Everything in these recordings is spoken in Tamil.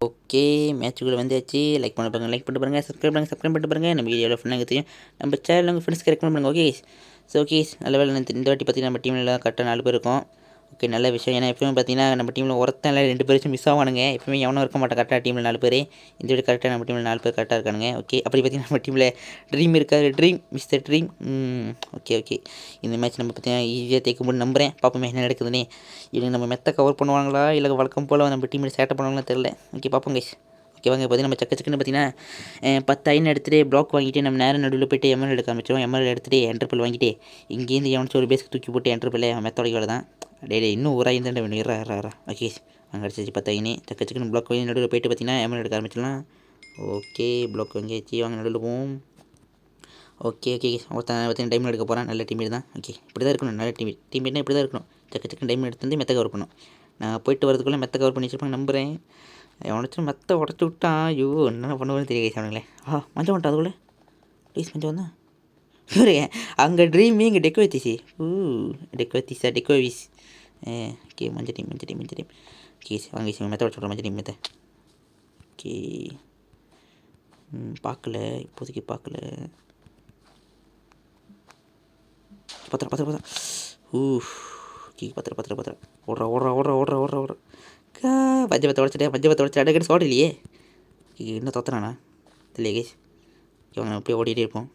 ஓகே, மேட்ச்சுக்குள்ள வந்தாச்சு. லைக் பண்ணிட்டு பாருங்க, சப்ஸ்கிரைப் பண்ணிட்டு பாருங்க. நம்ம வீடியோவில் ஃபுல்லாக தெரியும். நம்ம சேனல் உங்கள் ஃப்ரெண்ட்ஸ்க்கு ரெக்கமெண்ட் பண்ணுங்க. ஓகே ஸோ ஓகே, நல்ல வேலை இந்த வாட்டி பார்த்தீங்கன்னா நம்ம டீமில் கரெக்டாக 4 பேர் இருக்கோம். ஓகே, நல்ல விஷயம். ஏன்னா எப்பவுமே பார்த்தீங்கன்னா நம்ம டீமில் ஒருத்தன் இல்லை 2 பேரும் மிஸ் ஆவானுங்க. எப்பவுமே எவனும் இருக்க மாட்டான் கரெக்டாக டீமில் 4 பேர். இந்த வாட்டி கரெக்டாக நம்ம டீமில் 4 பேர் கரெக்டாக இருக்கானுங்க. ஓகே, அப்படி பார்த்தீங்கன்னா நம்ம டீமில் ட்ரீம் இருக்காரு. Dream mister dream. Okay okay, இந்த மேட்ச் நம்ம பார்த்தீங்கன்னா ஈஸியாக தேக்க முடியும் நம்புகிறேன். பார்ப்போமே என்ன நடக்குதுன்னு. இவங்க நம்ம மெத்த கவர் பண்ணுவாங்களா இல்லை வழக்கம் போல் நம்ம டீமில் சேட்டை பண்ணுவாங்களா தெரில. ஓகே, பார்ப்போம் கைஸ். ஓகே வாங்க, பார்த்தீங்கன்னா நம்ம சக்கன்னு பார்த்தீங்கன்னா 10 ஐன் எடுத்துகிட்டு பிளாக் வாங்கிட்டு நம்ம நேரம் நடுவில் போய்ட்டு எம்எல் எடுக்க ஆரம்பிச்சிடும். எம்எல் எடுத்துகிட்டு என்ட்ரபிள் வாங்கிட்டு இங்கேருந்து எவனிச்சு ஒரு பேஸ்க்கு தூக்கி போட்டு என்ட்ரபிள் மெத்தோட தான் டே இன்னும் ஒரு ஐந்து தான் வேணும். ஓகே அங்கே அடிச்சிச்சு 10 ஐனு சக்கன்னு பிளாக் வாங்கி நடுவில் போய்ட்டு பார்த்தீங்கன்னா எம்எல் எடுக்க ஆரம்பிச்சிடலாம். ஓகே, பிளாக் வாங்கியாச்சு. வாங்க நடுவில் போவோம். ஓகே ஓகே, ஒருத்தன் பார்த்தீங்கன்னா டைமில் எடுக்க போகிறான். நல்ல டீமேட் தான். ஓகே, இப்படி தான் இருக்கணும். நல்ல டீமேட்னா இப்படி தான் இருக்கணும். சக்கன்னு டைமில் எடுத்து வந்து மெத்த கவர் பண்ணணும். நான் போயிட்டு வரதுக்குள்ளே மெத்த கவர் பண்ணி வச்சுருப்பாங்க நம்புகிறேன். எவனாச்சும் மெத்த உடச்சி விட்டான். ஐயோ என்ன பண்ணுவோன்னு தெரிய அவனுங்களே. மஞ்சள் வந்துட்டா அதுக்குள்ளே. ப்ளீஸ் மஞ்சள் வந்தா சரி. அங்கே ட்ரீமி இங்கே டெக்கோ வச்சிச்சு. டெக்கோ வீஸ். ஓகே, மஞ்சள் டீம். ஓகே வாங்க மெத்த உடச்சு விட்றோம். மஞ்சள் டீம் மெத்த. ஓகே, பார்க்கல இப்போதைக்கு பார்க்கல. பத்திரம். ஓகே, பத்திரம். ஓடுறா. பஞ்சபத்தை உடச்சிட்டு அடக்கடி சோட இல்லையே. என்ன தொத்துறானா இல்லையே கேஸ். இவங்க நம்ம அப்படியே ஓடிட்டே இருப்போம்.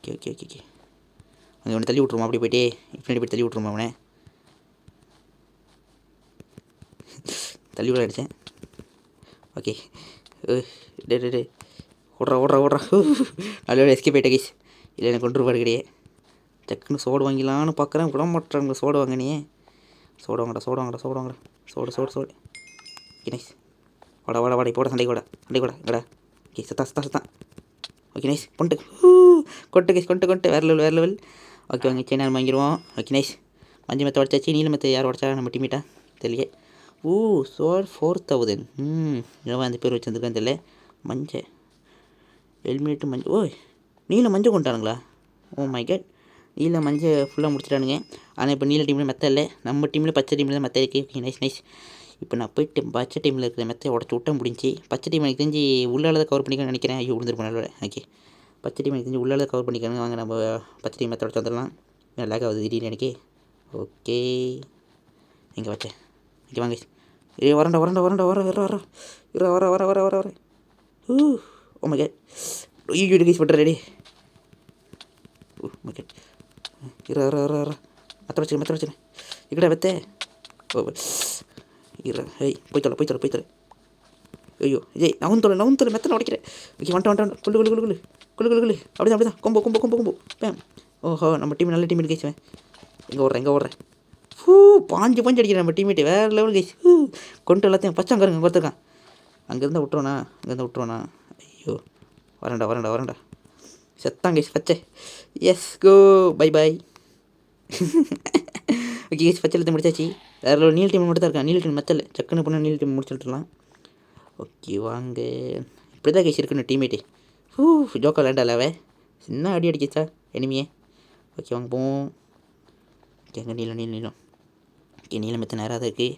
ஓகே அங்கே ஒன்று தள்ளி விட்ருமா. அப்படியே போய்ட்டே பின்னாடி போய்ட்டு தள்ளி விட்ருமா. அவனை தள்ளி விட அடித்தேன். ஓகே டே ஓடுறா நல்ல எஸ்கேப் ஆகிட்ட கேஸ். இல்லை எனக்கு கொண்டு பாடு கிடையாது. டக்குன்னு சோடு வாங்கிடலான்னு பார்க்குறேன். விட மாட்டேறாங்க. சோடு வாங்கினியே. சோடு வாங்கடா. சோடு. நைஸ். வாடா இப்போ சண்டை கூட எங்கடா. ஓகே சத்தா. Okay nice. கொண்டு வேறு லெவல். ஓகே வாங்க சென்னை வாங்கிடுவோம். Okay nice. மஞ்சள் மெத்த உடச்சாச்சு. நீல மெத்த யார் உடச்சா நம்ம டீமேட்டா தெரியல. சோல் 4000. இவன் அந்த பேர் வச்சுருந்துருக்கான்னு தெரியல. மஞ்சள் ஹெல்மெட்டு மஞ்சள். நீல மஞ்சள் கொண்டானுங்களா. ஓ மை காட். நீல மஞ்சள் ஃபுல்லாக முடிச்சிட்டானுங்க. ஆனால் இப்போ நீல டீமில் மெத்த இல்லை. நம்ம டீமில் பச்சை டீமில் தான் மெத்த இருக்குது. Okay nice. இப்போ நான் போய்ட்டு பச்சை டீமில் இருக்கிற மெத்தையை உடச்சி விட்ட முடிஞ்சு. பச்சை டீம் எனக்கு தெரிஞ்சு உள்ளால கவர் பண்ணிக்கணும்னு நினைக்கிறேன். ஐயோ விழுந்துருப்பேன் நல்ல. ஓகே, பச்சை டீம் எனக்கு தெரிஞ்சு உள்ளால கவர் பண்ணிக்கணும். வாங்க நம்ம பச்சை டீம் மெத்த உடச்சி வந்துடலாம். லேக் ஆகுது திடீர்னு எனக்கு. ஓகே, எங்கே வச்சேன். ஓகே வாங்க. வரண்டா வர. Oh my god. ஐயோ கேஸ் பட்டுற ரெடி. Oh my god. மெத்த வச்சுருக்கேன். இக்கடா வெத்த. ஓ போய் தொலை. ஐயோ நவுன் தொலை மெத்தனை உடைக்கிறேன். ஓகே வந்துட்டு குள்ளு. அப்படிதான் கொம்போ. பேம். ஓஹோ, நம்ம டீம் நல்ல டீம் கேசுவேன். எங்கே ஓடுறேன். பாஞ்சு அடிக்கிறேன் நம்ம டீமேட்டு. வேறு லெவல் கேஸ். கொண்டு எல்லாத்தையும் பச்சை அங்கே கொடுத்துருக்கான். அங்கேருந்து விட்டுருவானா. ஐயோ வரண்டா. செத்தான் கேஸ் பச்சை. Yes go bye. ஓகே கேஸ் பச்சை எழுத்து முடிச்சாச்சு. வேறு நீல் டீம் மட்டும் தான் இருக்கான். நீல் டீம் மெத்தல் சக்குன்னு பண்ண நீல் டீம் முடிச்சுட்டுலாம். ஓகே வாங்க. இப்படி தான் கேஸ் இருக்குன்னு டீமேட்டு. ஜோக்கா விளையாண்டாலாவே சின்ன அடி அடிக்கிச்சா எனிமியே. ஓகே வாங்க போவோம். ஓகே அங்கே நீளம். ஓகே நீல மெத்த நேராக தான் இருக்குது.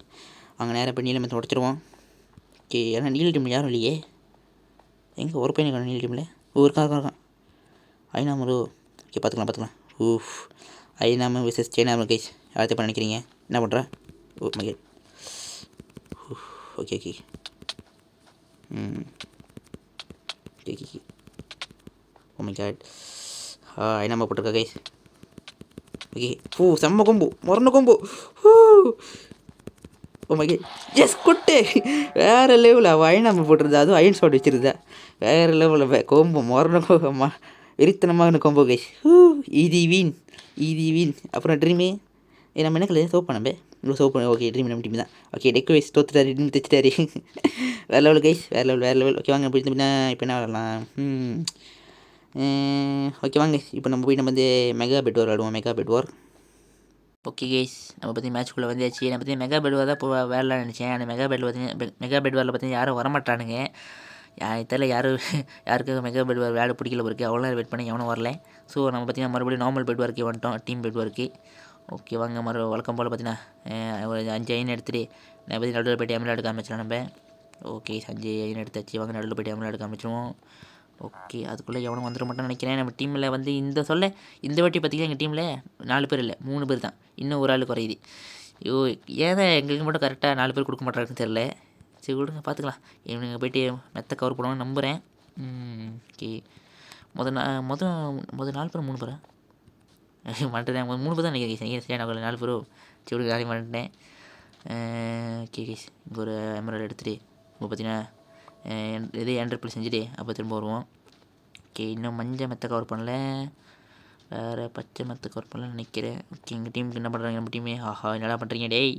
அங்கே நேராக போய் நீல மெத்த உடச்சிருவோம். ஓகே, ஏன்னா நீல டீமில் யாரும் இல்லையே. எங்கே ஒரு பையன் நீல டீமில் இருக்கான். ஐநாமரு. ஓகே பார்த்துக்கலாம். ஐநாம விசஸ் சைனாம கைஸ். யார்த்தை பண்ண நினைக்கிறீங்க. என்ன பண்ணுறா. Oh my god. Okay oh my god. ஐநாம போட்டிருக்கா கைஸ். ஓகே செம்ம கொம்பு மொரண கொம்பு. ஓ மை காட். எஸ் கொட்டு. வேறு லெவலில் அவள் ஐநாம போட்டிருந்தா. அதுவும் அயன் ஷாட் வச்சுருந்தா. வேறு லெவலில் கொம்பு மொரண கொம்பம்மா. வெறித்தனமான கொம்போ கைஸ். ஈதி வீன். அப்புறம் ட்ரீமு நம்ம என்ன கலர் சோப் பண்ணவே இவ்வளோ சோப் பண்ண. ஓகே ட்ரீம் நம்ம டீம் தான். ஓகே டெக்கோ வைஸ் தோத்துட்டாரு. ட்ரீம் தைச்சிட்டாரு. வேறு லெவல் கைஸ். வேறு லெவல். ஓகே வாங்க போய் இப்போ என்ன விளாட்லாம். ஓகே வாங்க இப்போ நம்ம போய் நம்ம மெகா பெட் வார் விளாடுவோம். ஓகே கைஸ், நம்ம பற்றி மேட்ச்க்குள்ளே வந்தாச்சு. நான் பற்றி மெகா பெட் வார் தான் இப்போ விளாட்லான்னு நினச்சேன். ஆனால் மெகா பெட் வாரில் பார்த்தீங்கன்னா யாரும் வரமாட்டானுங்க. தெரியல யாருக்கு மெகா பெட் வார் விளையாட பிடிக்கல இருக்குது. அவ்வளோ நேரம் வெயிட் பண்ணி எவனும் வரல. ஸோ நம்ம பார்த்தீங்கன்னா மறுபடியும் நார்மல் பெட் வார்க்கே வந்துட்டோம். Team bed வார்க்கு. ஓகே வாங்க வழக்கம் போல் பார்த்தீங்கன்னா ஒரு 5 அயன் எடுத்துகிட்டு நான் பற்றி நடுவில் போய்ட்டு எம்எல் எடுக்க ஆரம்பிச்சிடலாம் நம்ம. ஓகே 5 அயன் எடுத்தாச்சு. வாங்க நடுவில் போய்ட்டு எம்எல் எடுக்க ஆரம்பிச்சிடுவோம். ஓகே அதுக்குள்ளே எவனும் வந்துட மாட்டேன்னு நினைக்கிறேன். நம்ம டீமில் வந்து இந்த வாட்டி பார்த்திங்கன்னா எங்கள் டீமில் 4 பேர் இல்லை 3 பேர் தான். இன்னும் ஒரு ஆள் குறையுது. ஐயோ ஏன் எங்களுக்கு மட்டும் கரெக்டாக 4 பேர் கொடுக்க மாட்டாருன்னு தெரில. சரி விடுங்க பார்த்துக்கலாம். இவனுங்க போய்ட்டு மெத்த கவர் பண்ணுவான்னு நம்புகிறேன். ஓகே மொதல் 4 பேர் 3 பேரா மாட்டேன் 3 பேர் தான் நினைக்கிறேன். சரி நான் 4 பேரும் சரி விடுங்க காலி மாட்டேன். ஓகே கேஸ் இங்கே ஒரு எமரல் எடுத்துகிட்டு இப்போ பார்த்தீங்கன்னா இது என்ட்ரப்பிள் செஞ்சுட்டு அப்போ திரும்ப வருவோம். ஓகே இன்னும் மஞ்சள் மெத்த கவர் பண்ணல, வேறு பச்சை மெத்த கவர் பண்ணலன்னு நினைக்கிறேன். ஓகே எங்கள் டீமுக்கு என்ன பண்ணுறாங்க நம்ம டீமே? ஆஹா என்னடா பண்ணுறீங்க டேய்?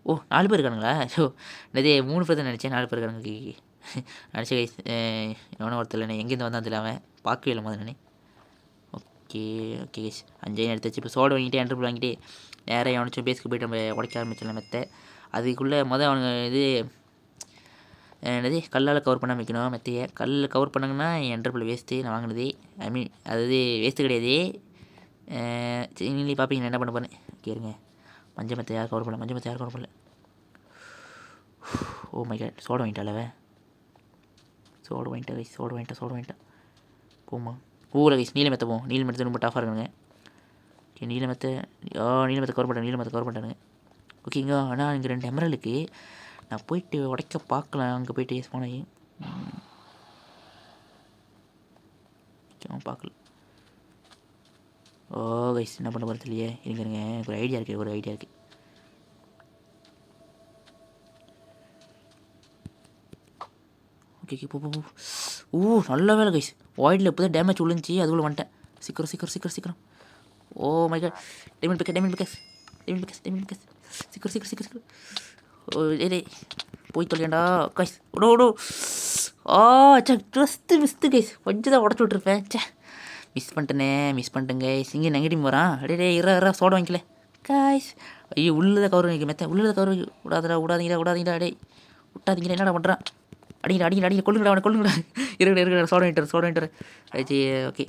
ஓ 4 பேர் இருக்கானுங்களா? ஸோ இதே 3 பேர் தான் நினச்சேன். 4 பேர் இருக்கானுங்க. நினச்ச கைஸ் எவனோ ஒருத்தர் இல்லை எங்கேருந்து வந்தான் தெரியல, அவன் பார்க்கவே இல்லை முதல்ல நான். ஓகே ஓகே கைஸ் 5 அயன் எடுத்து வச்சு இப்போ சோடு வாங்கிட்டு என்ட்ரப்பிள் வாங்கிட்டு நேராக எவனாச்சும் பேஸ்க்கு போய்ட்டு நம்ம உடைக்க ஆரம்பிச்சிடலாம் மெத்தை. அதுக்குள்ளே அவனுங்க என்னது கல்லால் கவர் பண்ண வைக்கணும் மெத்தையை. கல்லில் கவர் பண்ணாங்கன்னா என்ட்ரப்பிள் வேஸ்ட்டு நான் வாங்கினது. ஐ மீன் அதாவது வேஸ்ட்டு கிடையாது. சரி நீங்களே பார்ப்பீங்க நான் என்ன பண்ண போகிறேன். கேளுங்க மஞ்சள் மெத்தை யார் கவர் பண்ணல, மஞ்சள் மெத்தை யார் கவர் பண்ணல. ஓ மை காட் சோடு வாங்கிட்டாலவே, சோடு வாங்கிட்டேன் போமா. ஊரில் கைஸ் நீல மெத்தை போவோம். நீல மெத்தை ரொம்ப டஃபாக இருக்கானுங்க. ஓகே நீல மெத்தை கவர் பண்ணிட்டானுங்க. ஓகேங்க ஆனால் இங்கே 2 எமரலுக்கு நான் போயிட்டு உடைக்க பார்க்கலாம். அங்கே போய்ட்டு ஸ்பானாகி பார்க்கல. ஓ கைஸ் என்ன பண்ண போகிறது இல்லையே. இருங்க எனக்கு ஒரு ஐடியா இருக்குது. ஓகே போ. ஓ நல்ல வேலை கைஸ். வாய்டில் இப்போ தான் டேமேஜ் விழுந்துச்சு. அதுக்குள்ளே வந்துட்டேன். சீக்கிரம். Oh my god diamond pickaxe சீக்கிரம். ஓ டே போய் தொலையாண்டா கைஸ். ஓடோ மிஸ்ட்டு கைஸ். கொஞ்சம் தான் உடச்சி விட்ருப்பேன். மிஸ் பண்ணிட்டேன் கைஸ். இங்கே நெகட்டிவ் வரான். டே இரா சோட வாங்கிக்கல கைஸ். ஐயோ உள்ளதை கவர் வைக்க மெத்த. உள்ளதை கவர் விடாதீங்கடா டே விட்டாதீங்க. என்னடா பண்ணுறான்? அடிங்க கொள்ளுங்கடா இருக்கடா சோட வாங்கிட்டார். ஆச்சு ஓகே.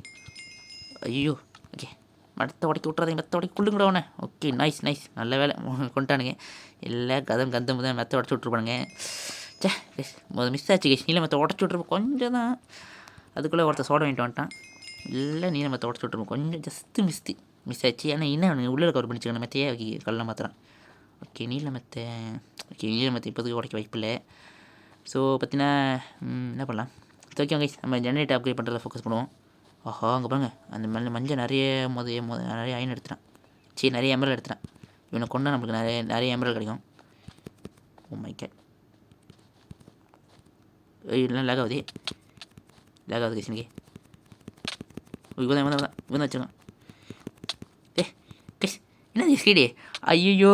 ஐயோ ஓகே மெத்த உடைக்க விட்றாதீங்க. மெத்த உடைக்க கொள்ளுங்கடா அவனை. ஓகே நைஸ் நல்ல வேலை கொண்டானுங்க. இல்லை கந்தம் மெத்த உடச்சி விட்ருப்பானுங்க. முதல் மிஸ் ஆச்சு கேஸ். நீல மெத்த உடச்சி விட்ருப்போம் கொஞ்சம் தான். அதுக்குள்ளே ஒருத்தர் சோட வாங்கிட்டு வந்துட்டான். இல்லை நீல மெத்த உடச்சி விட்ருப்போம் கொஞ்சம் ஜஸ்ட்டு மிஸ் ஆச்சு. ஏன்னா என்ன அவனுக்கு உள்ளே கவர் பண்ணிச்சுக்கணும் மெத்தையே கல்ல மாத்திரான். ஓகே நீல மெத்தை இப்போதைக்கு உடைக்க வாய்ப்பில்லை. ஸோ பார்த்தீங்கன்னா என்ன பண்ணலாம். ஓகே கைஸ் நம்ம ஜெனரேட்டர் அப்கிரேட் பண்ணுறத ஃபோக்கஸ் பண்ணுவோம். ஆஹா அங்கே பாருங்க அந்த மஞ்சள் நிறைய நிறைய அயன் எடுத்துட்டான். நிறைய எமரல் எடுத்துட்டான். இவனை கொண்டா நம்மளுக்கு நிறைய எமரல் கிடைக்கும். ஓ மை காட் இல்லை லேக் ஆகுது கைஸ். இன்னைக்கு இவன் வச்சுருக்கான். கைஸ் என்ன ஸ்க்ரீனே? ஐயோ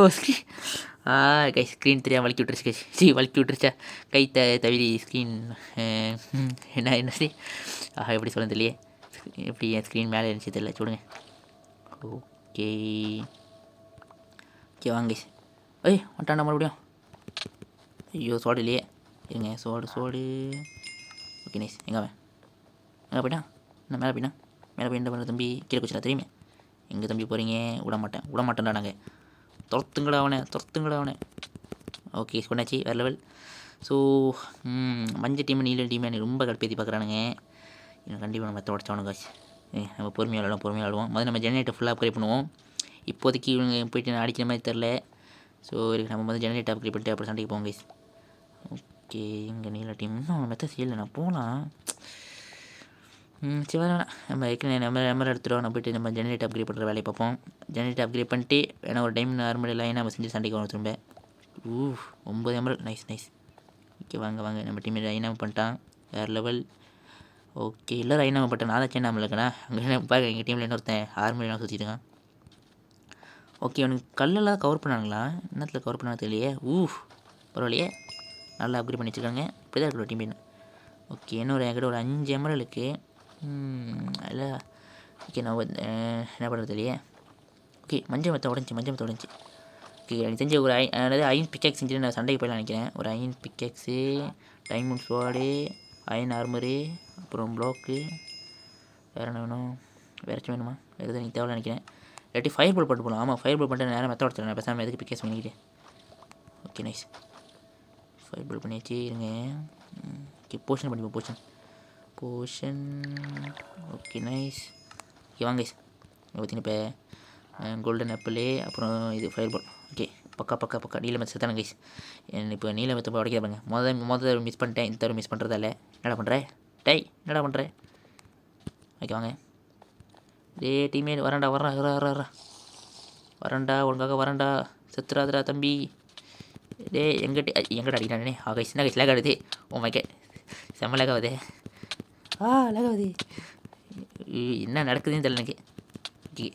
கைஸ் ஸ்க்ரீன் தெரியாமல் வலிக்கி விட்டுருச்சா கை தவிரி ஸ்க்ரீன் என்ன சரி எப்படி சொல்ல தெரியலையே. எப்படி என் ஸ்க்ரீன் மேலே இருந்துச்சு தெரியல. சொல்லுங்க. ஓகே வாங்க கைஸ். வந்துட்டான்டா மறுபடியும். ஐயோ சோடு இல்லையே. இருங்க சோடு. Okay nice. எங்கே போயிட்டான்? என்ன மேலே போயிட்டான் என்ன பண்ணுற தம்பி? கீழே குச்சிடா தெரியுமே. எங்கே தம்பி போகிறீங்க? விட மாட்டேன்டா நாங்கள். துரத்துங்கடா அவனை. ஓகே கொண்டாச்சு வேறு லெவல். ஸோ மஞ்சள் டீம் நீல டீம் எனக்கு ரொம்ப கடுப்பேற்றி பார்க்குறானுங்க. இன்னும் கண்டிப்பாக நம்ம உடச்சவனுங்க காசு. நம்ம பொறுமையாக ஆடுவோம். முதல்ல நம்ம ஜெனரேட்டர் ஃபுல்லாக அப்கிரேட் பண்ணுவோம். இப்போதைக்கு இவங்க போய்ட்டு அடிக்கிற மாதிரி தெரில. ஸோ நம்ம வந்து ஜெனரேட்டர் அப்கிரேட் பண்ணிட்டு அப்புறம் சண்டைக்கு போவோம் கைஸ். ஓகே இங்கே நீல டீம் இன்னும் மெத்தட் இல்லை. நான் போகலாம். சரி வேணாம் நம்ம எமரல் எடுத்துகிட்டோம். நம்ம போய்ட்டு நம்ம ஜெனரேட்டர் அப்கிரேட் பண்ணுற வேலையை பார்ப்போம். ஜெனரேட்டர் அப்கிரேட் பண்ணிட்டு ஏன்னா ஒரு டைம் நார்மல் லைனாக நம்ம செஞ்சு சண்டைக்கு வரும் திரும்ப. 9 எமரல் நைஸ். ஓகே வாங்க நம்ம டீம் ஐனாம பண்ணிட்டான். வேறு லெவல். ஓகே எல்லோரும் ஐனாம பண்ணிட்டேன். நான் தான் சின்ன இருக்கேண்ணா. அங்கே பாருங்க எங்கள் டீமில் இன்னொருத்தன் ஆர்மிலாம் சுற்றிட்டுருக்கான். ஓகே அவனுக்கு கல்லெல்லாம் கவர் பண்ணானுங்களா? என்னத்தில் கவர் பண்ணாங்க தெரியலையே. பரவாயில்லையே நல்லா அப்கிரேட் பண்ணி வச்சுருக்காங்க. இப்படி தான் இருக்கணும் டீம். ஓகே என்கிட்ட ஒரு 5 எமரலுக்கு இல்லை. ஓகே நான் என்ன பண்ணுறது இல்லையே. ஓகே மஞ்சள் மெத்த உடஞ்சி. ஓகே எனக்கு தெரிஞ்ச ஒரு அயன் பிக்கேக்ஸ் செஞ்சு நான் சண்டைக்கு போயிடலாம் நினைக்கிறேன். ஒரு iron pickaxe, diamond sword, iron armour, அப்புறம் ப்ளாக்கு. வேறு என்ன வேணும்? வேறு வேணுமா? வேறு எதுவும் எனக்கு தேவை நினைக்கிறேன். இல்லாட்டி ஃபயர் பால் பண்ணிட்டு போகலாம். ஆமாம், ஃபயர் பால் பண்ணிட்டு நேரம் மெத்த உடச்சிடலாம். பேசாமல் எதுக்கு பிக்கேஸ் பண்ணிக்கிட்டேன். Okay nice. ஃபயர் பால் பண்ணியாச்சு. இருங்க. ஓகே போஷன் பண்ணிப்போம். Potion okay nice. ஓகே வாங்க கைஸ். பார்த்தீங்கன்னா இப்போ கோல்டன் ஆப்பிள் அப்புறம் இது ஃபயர் பால். ஓகே பக்கா நீலமத்தை செத்தான கைஸ். இப்போ நீலமத்தை போய் உடைக்க பாருங்க. மொதல் மிஸ் பண்ணிட்டேன். இந்த தடவை மிஸ் பண்ணுறதால என்னடா பண்ணுறேன். என்னடா பண்ணுறேன். ஓகே வாங்க. டீமே வரண்டா ஒழுங்காக வரண்டா. செத்துறாதடா தம்பி. எங்கடா அடிக்கிறானே. கைஸ் என்ன கைஸ் லேக் ஆகுது. ஓ மை காட், செம்ம லேக் ஆகுது. லேக் ஆகுது. என்ன நடக்குதுன்னு தெரியல எனக்கு. ஓகே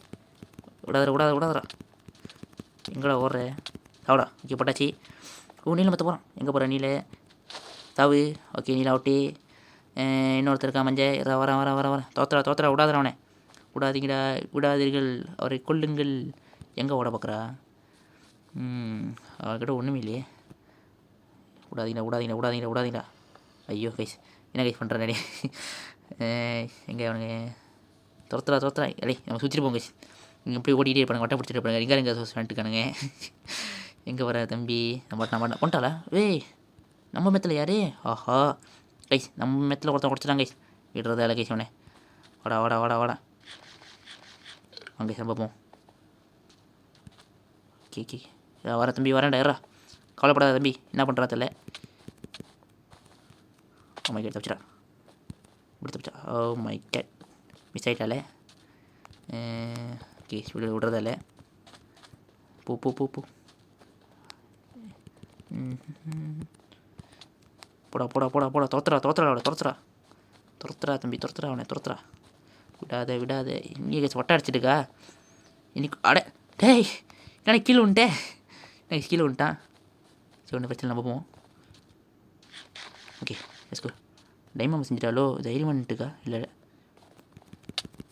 விடாதரா. எங்கடா ஓடுற சாவடா. ஓகே போட்டாச்சு. நீல மற்ற போகிறான். எங்கே போகிற நீல சாவு. ஓகே நீல அவுட்டி. இன்னொருத்தர் இருக்கா மஞ்சள். வர தோத்துறா விடாதரா. அவனை விடாதீர்கள், அவரை கொல்லுங்கள். எங்கே ஓட பார்க்குறா. அவர்கிட்ட ஒன்றுமே இல்லையே. விடாதீங்களா. ஐயோ கைஸ் என்ன கைஸ் பண்ணுறேன். எங்கே அவனுங்க துரத்துறா. நம்ம சுற்றிட்டு போங்க கைஸ். நீங்கள் எப்படி ஓடிக்கிட்டே இருப்பாங்க. வட்டம் பிடிச்சிட்டு இருப்பாங்க. எங்கே வந்துட்டுக்கானுங்க. எங்கே வர தம்பி. நம்ம கொண்டாளா. நம்ம மெத்தில் யாரு. ஆஹா கைஸ் நம்ம மெத்தில் ஒருத்தன் குடிச்சிட்டாங்க கைஸ். விடுறதால கைஸ் அவனே. வாடா வாங்க கைஸ் பார்ப்போம். ஓகே வர தம்பி வரேன்டா. ஏறா கவலைப்படாத தம்பி. என்ன பண்ணுறா தெரியல. ஓ மை கேட் தப்பிச்சிடா. ஓ மை கேட் மிஸ் ஆகிட்டாலே. ஓகே விடுறதால போ போடா. துரத்துறா தம்பி. துரத்துறா. விடாத. இங்கே கேஸ் வட்டை அடிச்சிட்டுக்கா இன்னைக்கு. டேய் என்ன கீழே வந்துட்டேன். கீழே வந்துட்டான். சரி ஒன்றும் பிரச்சனை நம்ம போவோம். ஓகே எஸ்கோ. டைமண்ட் செஞ்சிட்டாலோ தைரியம் பண்ணிட்டுக்கா. இல்லை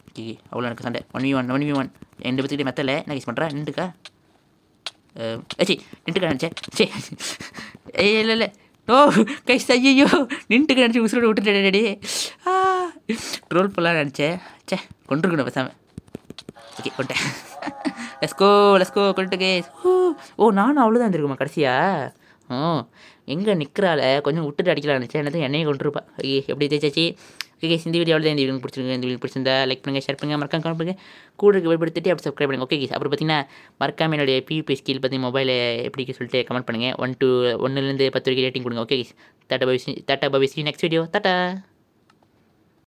ஓகே அவ்வளோ எனக்கு சண்டை. 1v1 ரெண்டு பேர்த்துக்கிட்டே மெத்தலை என்ன கேஸ் பண்ணுறா. நின்றுக்கா நினச்சேன். இல்லை ஓ கைஸ் ஐயோ நின்றுக்கு நினச்சி உசுரோடு விட்டுட்டேடி. ட்ரோல் பண்ணலாம் நினச்சேன். கொண்டிருக்கணும் பேசாமல். ஓகே கொண்டேன். லெஸ்கோ கொண்டு கேஸ். நானும் அவ்வளோதான் இருந்திருக்குமா கடைசியா. எங்கே நிற்கிறாள். கொஞ்சம் விட்டுட்டு அடிக்கலாம் நினச்சேன். என்னையும் கொண்டிருப்பா. எப்படி தேய்ச்சாச்சு. ஓகே இந்த வீடியோ இந்த வீடியோ பிடிச்சிருக்கு. இந்த வீடியோ பிடிச்சிருந்தா லைக் பண்ணுங்கள், ஷேர் பண்ணுங்கள், மறக்காம கமெண்ட் பண்ணுங்கள். கூட வெளிப்படுத்திட்டு அப்படி சப்ஸ்கிரைப் பண்ணுங்கள். ஓகே அப்புறம் பார்த்தீங்கன்னா மறக்காம என்னுடைய PvP ஸ்கில் பற்றி மொபைலை எப்படி சொல்லிட்டு கமெண்ட் பண்ணுங்கள். 1 to 10 வரைக்கும் ரேட்டிங் கொடுங்க. Okay tata bye. Next video tata.